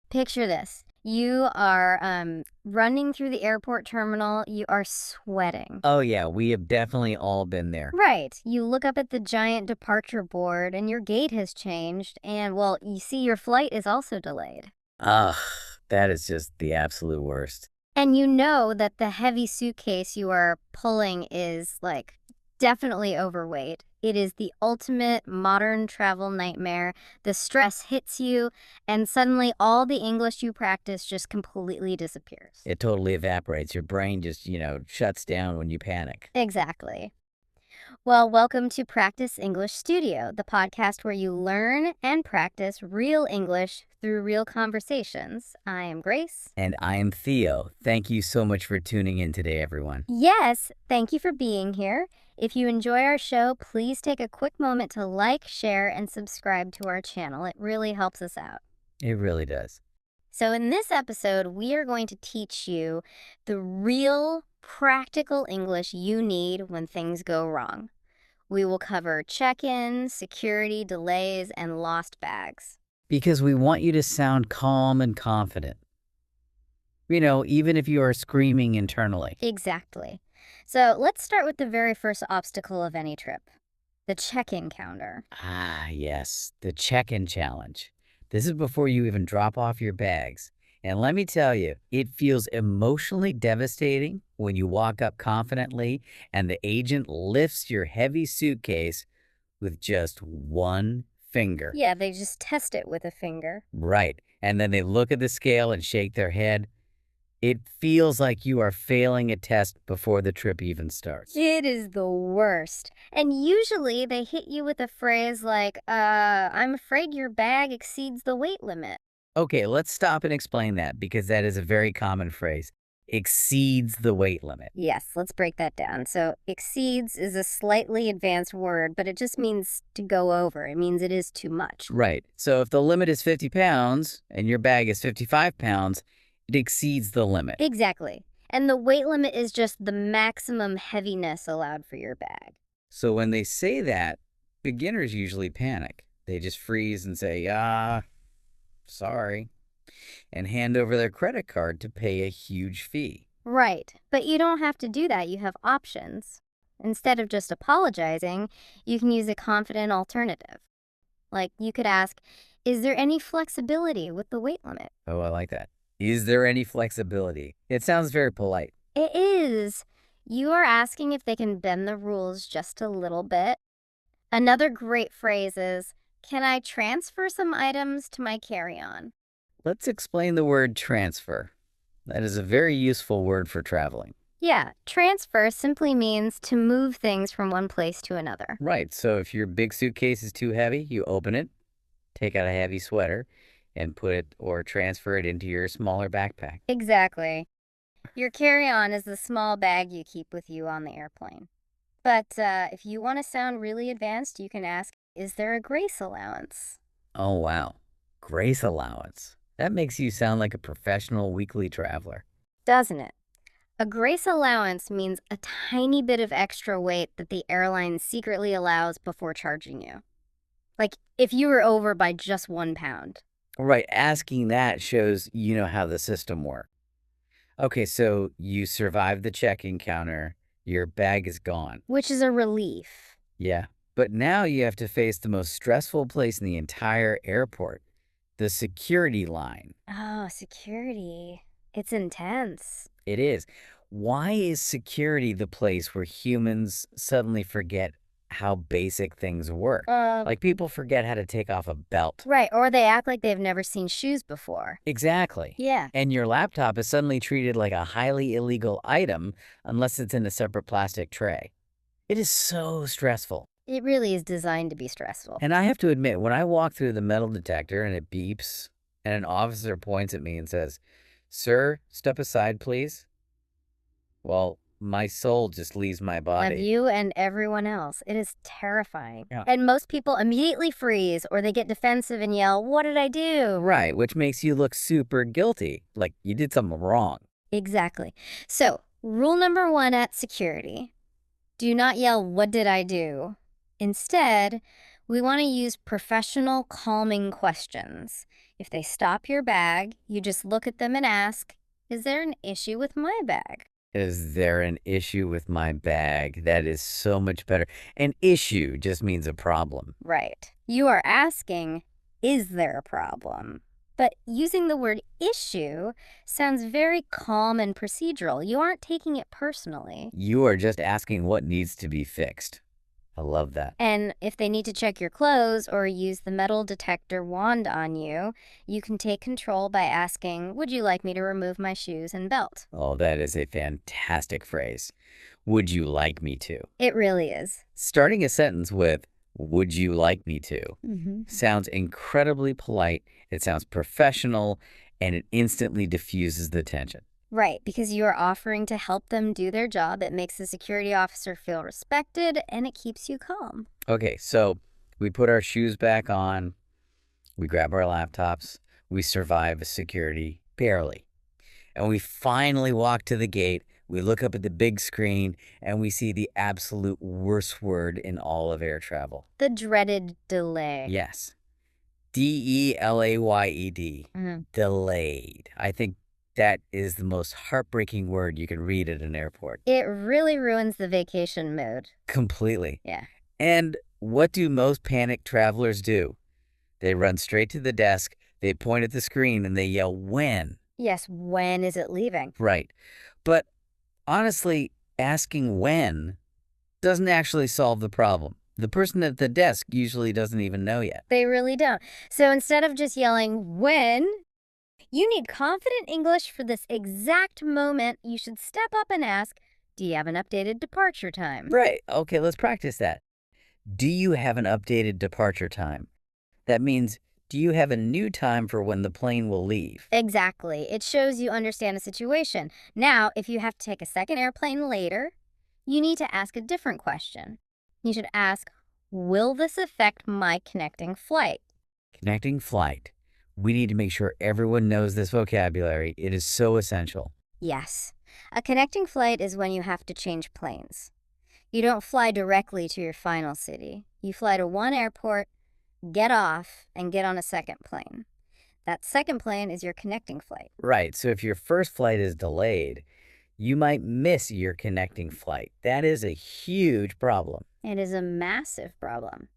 Picture this. You are running through the airport terminal. You are sweating. Oh, yeah, we have definitely all been there. Right. You look up at the giant departure board and your gate has changed. And, well, you see your flight is also delayed. Ugh, that is just the absolute worst. And you know that the heavy suitcase you are pulling is, like, definitely overweight. It is the ultimate modern travel nightmare. The stress hits you, and suddenly all the English you practice just completely disappears. It totally evaporates. Your brain just, shuts down when you panic. Exactly. Well, welcome to Practice English Studio, the podcast where you learn and practice real English through real conversations. I am Grace. And I am Theo. Thank you so much for tuning in today, everyone. Yes, thank you for being here. If you enjoy our show, please take a quick moment to like, share, and subscribe to our channel. It really helps us out. It really does. So in this episode, we are going to teach you the real practical English you need when things go wrong. We will cover check-in, security, delays, and lost bags. Because we want you to sound calm and confident. Even if you are screaming internally. Exactly. So let's start with the very first obstacle of any trip, the check-in counter. Ah, yes, the check-in challenge. This is before you even drop off your bags. And let me tell you, it feels emotionally devastating when you walk up confidently and the agent lifts your heavy suitcase with just one finger. Yeah, they just test it with a finger. Right. And then they look at the scale and shake their head. It feels like you are failing a test before the trip even starts. It is the worst. And usually they hit you with a phrase like, I'm afraid your bag exceeds the weight limit. Okay, let's stop and explain that because that is a very common phrase. Exceeds the weight limit. Yes, let's break that down. So exceeds is a slightly advanced word, but it just means to go over. It means it is too much. Right. So if the limit is 50 pounds and your bag is 55 pounds, it exceeds the limit. Exactly. And the weight limit is just the maximum heaviness allowed for your bag. So when they say that, beginners usually panic. They just freeze and say, sorry, and hand over their credit card to pay a huge fee. Right. But you don't have to do that. You have options. Instead of just apologizing, you can use a confident alternative. Like you could ask, is there any flexibility with the weight limit? Oh, I like that. Is there any flexibility? It sounds very polite. It is. You are asking if they can bend the rules just a little bit. Another great phrase is, can I transfer some items to my carry-on? Let's explain the word transfer. That is a very useful word for traveling. Yeah, transfer simply means to move things from one place to another. Right, so if your big suitcase is too heavy, you open it, take out a heavy sweater, and put it or transfer it into your smaller backpack. Exactly. Your carry-on is the small bag you keep with you on the airplane. But if you want to sound really advanced, you can ask, is there a grace allowance? Oh, wow. Grace allowance. That makes you sound like a professional weekly traveler. Doesn't it? A grace allowance means a tiny bit of extra weight that the airline secretly allows before charging you. Like if you were over by just 1 pound. Right, asking that shows you know how the system works. Okay, so you survived the check-in counter. Your bag is gone. Which is a relief. Yeah, but now you have to face the most stressful place in the entire airport, the security line. Oh, security. It's intense. It is. Why is security the place where humans suddenly forget how basic things work? Like people forget how to take off a belt. Right, or they act like they've never seen shoes before. Exactly. Yeah. And your laptop is suddenly treated like a highly illegal item unless it's in a separate plastic tray. It is so stressful. It really is designed to be stressful. And I have to admit, when I walk through the metal detector and it beeps and an officer points at me and says, "Sir, step aside, please." Well, my soul just leaves my body. Of you and everyone else. It is terrifying. Yeah. And most people immediately freeze or they get defensive and yell, "What did I do?" Right, which makes you look super guilty, like you did something wrong. Exactly. So, rule number 1 at security. Do not yell, "What did I do?" Instead, We want to use professional, calming questions. If they stop your bag, you just look at them and ask, is there an issue with my bag? Is there an issue with my bag? That is so much better. An issue just means a problem. Right. You are asking, is there a problem? But using the word issue sounds very calm and procedural. You aren't taking it personally. You are just asking what needs to be fixed. I love that. And if they need to check your clothes or use the metal detector wand on you, you can take control by asking, would you like me to remove my shoes and belt? Oh, that is a fantastic phrase. Would you like me to? It really is. Starting a sentence with, would you like me to? Mm-hmm. Sounds incredibly polite, it sounds professional, and it instantly diffuses the tension. Right, because you are offering to help them do their job. It makes the security officer feel respected and it keeps you calm. Okay, so we put our shoes back on, we grab our laptops, we survive security, barely. And we finally walk to the gate, we look up at the big screen, and we see the absolute worst word in all of air travel. The dreaded delay. Yes. DELAYED. Mhm. Delayed. I think that is the most heartbreaking word you can read at an airport. It really ruins the vacation mood. Completely. Yeah. And what do most panicked travelers do? They run straight to the desk, they point at the screen, and they yell, when? Yes, when is it leaving? Right. But honestly, asking when doesn't actually solve the problem. The person at the desk usually doesn't even know yet. They really don't. So instead of just yelling, when, you need confident English for this exact moment. You should step up and ask, do you have an updated departure time? Right. Okay, let's practice that. Do you have an updated departure time? That means, do you have a new time for when the plane will leave? Exactly. It shows you understand the situation. Now, if you have to take a second airplane later, you need to ask a different question. You should ask, will this affect my connecting flight? Connecting flight. We need to make sure everyone knows this vocabulary. It is so essential. Yes. A connecting flight is when you have to change planes. You don't fly directly to your final city. You fly to one airport, get off, and get on a second plane. That second plane is your connecting flight. Right. So if your first flight is delayed, you might miss your connecting flight. That is a huge problem. It is a massive problem.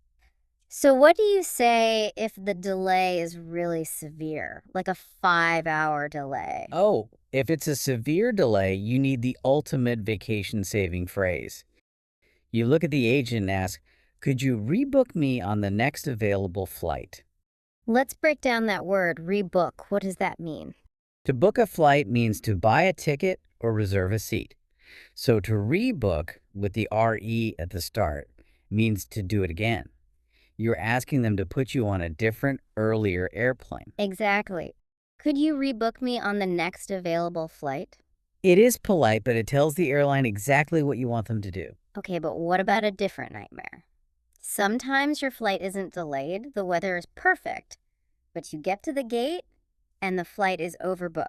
So what do you say if the delay is really severe, like a 5-hour delay? Oh, if it's a severe delay, you need the ultimate vacation-saving phrase. You look at the agent and ask, could you rebook me on the next available flight? Let's break down that word, rebook. What does that mean? To book a flight means to buy a ticket or reserve a seat. So to rebook with the RE at the start means to do it again. You're asking them to put you on a different, earlier airplane. Exactly. Could you rebook me on the next available flight? It is polite, but it tells the airline exactly what you want them to do. Okay, but what about a different nightmare? Sometimes your flight isn't delayed, the weather is perfect, but you get to the gate and the flight is overbooked.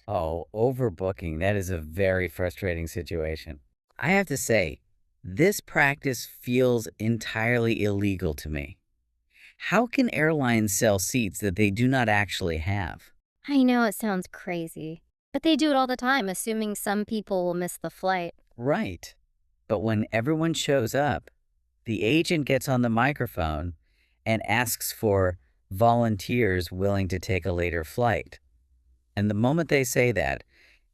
Oh, overbooking. That is a very frustrating situation. I have to say, this practice feels entirely illegal to me. How can airlines sell seats that they do not actually have? I know it sounds crazy, but they do it all the time, assuming some people will miss the flight. Right. But when everyone shows up, the agent gets on the microphone and asks for volunteers willing to take a later flight. And the moment they say that,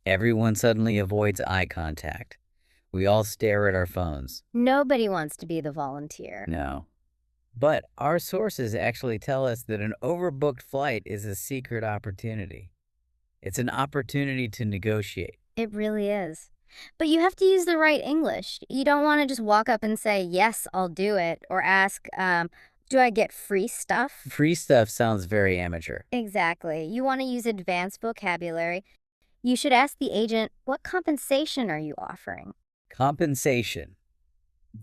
everyone suddenly avoids eye contact. We all stare at our phones. Nobody wants to be the volunteer. No. But our sources actually tell us that an overbooked flight is a secret opportunity. It's an opportunity to negotiate. It really is. But you have to use the right English. You don't want to just walk up and say, yes, I'll do it, or ask, do I get free stuff? Free stuff sounds very amateur. Exactly. You want to use advanced vocabulary. You should ask the agent, what compensation are you offering? Compensation.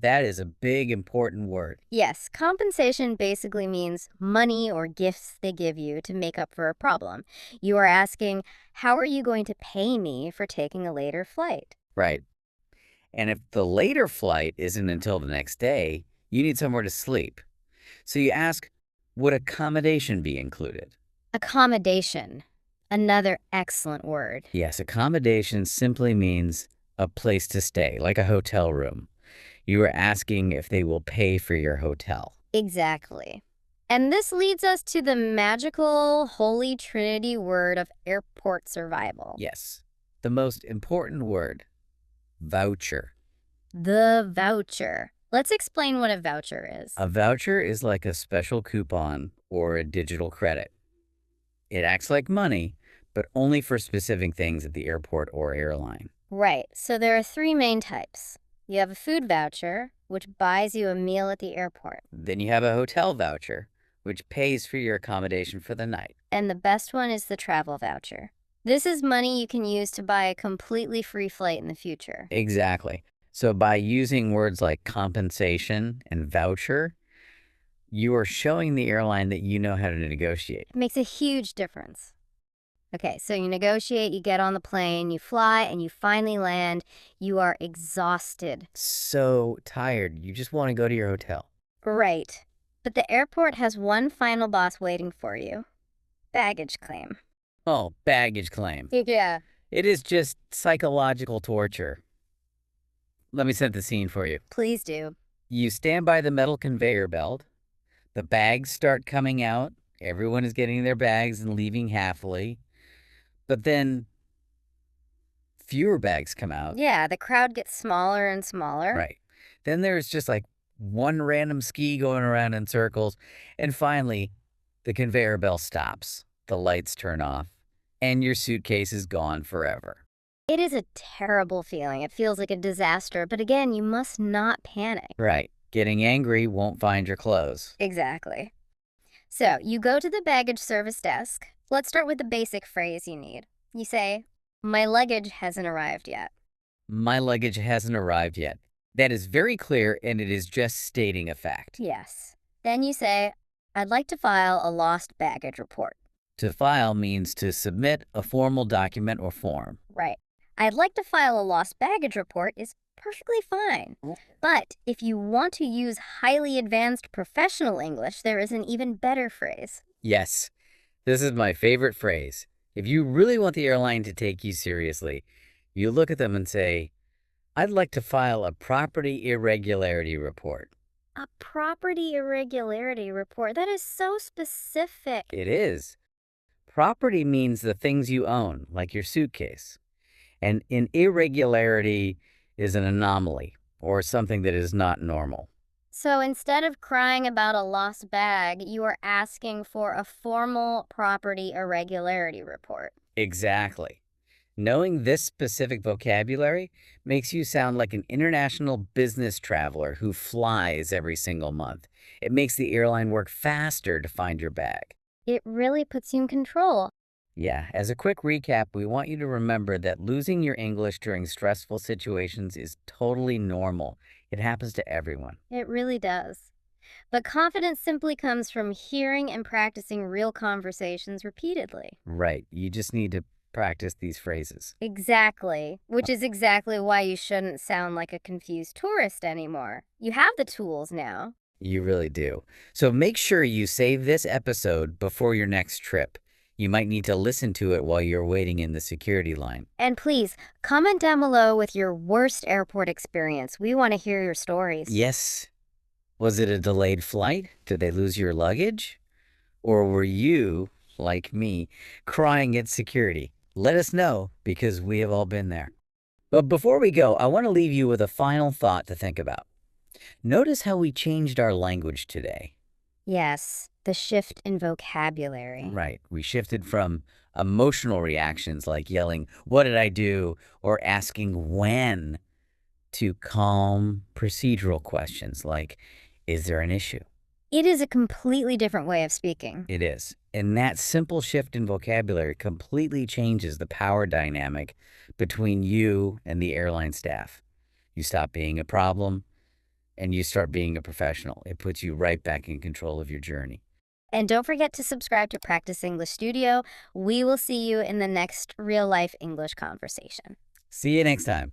That is a big, important word. Yes, compensation basically means money or gifts they give you to make up for a problem. You are asking, how are you going to pay me for taking a later flight? Right. And if the later flight isn't until the next day, you need somewhere to sleep. So you ask, would accommodation be included? Accommodation. Another excellent word. Yes, accommodation simply means a place to stay, like a hotel room. You are asking if they will pay for your hotel. Exactly. And this leads us to the magical holy trinity word of airport survival. Yes, the most important word, voucher. The voucher. Let's explain what a voucher is. A voucher is like a special coupon or a digital credit. It acts like money, but only for specific things at the airport or airline. Right, so there are three main types. You have a food voucher, which buys you a meal at the airport. Then you have a hotel voucher, which pays for your accommodation for the night. And the best one is the travel voucher. This is money you can use to buy a completely free flight in the future. Exactly. So by using words like compensation and voucher, you are showing the airline that you know how to negotiate. It makes a huge difference. Okay, so you negotiate, you get on the plane, you fly, and you finally land. You are exhausted. So tired, you just want to go to your hotel. Right. But the airport has one final boss waiting for you. Baggage claim. Oh, baggage claim. Yeah. It is just psychological torture. Let me set the scene for you. Please do. You stand by the metal conveyor belt. The bags start coming out. Everyone is getting their bags and leaving happily. But then fewer bags come out. Yeah, the crowd gets smaller and smaller. Right. Then there's just like one random ski going around in circles. And finally, the conveyor belt stops. The lights turn off. And your suitcase is gone forever. It is a terrible feeling. It feels like a disaster. But again, you must not panic. Right. Getting angry won't find your clothes. Exactly. So you go to the baggage service desk. Let's start with the basic phrase you need. You say, "My luggage hasn't arrived yet." My luggage hasn't arrived yet. That is very clear, and it is just stating a fact. Yes. Then you say, "I'd like to file a lost baggage report." To file means to submit a formal document or form. Right. "I'd like to file a lost baggage report" is perfectly fine. But if you want to use highly advanced professional English, there is an even better phrase. Yes, this is my favorite phrase. If you really want the airline to take you seriously, you look at them and say, I'd like to file a property irregularity report. A property irregularity report? That is so specific. It is. Property means the things you own, like your suitcase. And an irregularity is an anomaly or something that is not normal. So instead of crying about a lost bag, you are asking for a formal property irregularity report. Exactly. Knowing this specific vocabulary makes you sound like an international business traveler who flies every single month. It makes the airline work faster to find your bag. It really puts you in control. Yeah, as a quick recap, we want you to remember that losing your English during stressful situations is totally normal. It happens to everyone. It really does. But confidence simply comes from hearing and practicing real conversations repeatedly. Right. You just need to practice these phrases. Exactly. Which is exactly why you shouldn't sound like a confused tourist anymore. You have the tools now. You really do. So make sure you save this episode before your next trip. You might need to listen to it while you're waiting in the security line. And please, comment down below with your worst airport experience. We want to hear your stories. Yes. Was it a delayed flight? Did they lose your luggage? Or were you, like me, crying at security? Let us know, because we have all been there. But before we go, I want to leave you with a final thought to think about. Notice how we changed our language today. Yes, the shift in vocabulary. Right. We shifted from emotional reactions like yelling, "What did I do?" or asking when, to calm procedural questions like, "Is there an issue?" It is a completely different way of speaking. It is. And that simple shift in vocabulary completely changes the power dynamic between you and the airline staff. You stop being a problem and you start being a professional. It puts you right back in control of your journey. And don't forget to subscribe to Practice English Studio. We will see you in the next real-life English conversation. See you next time.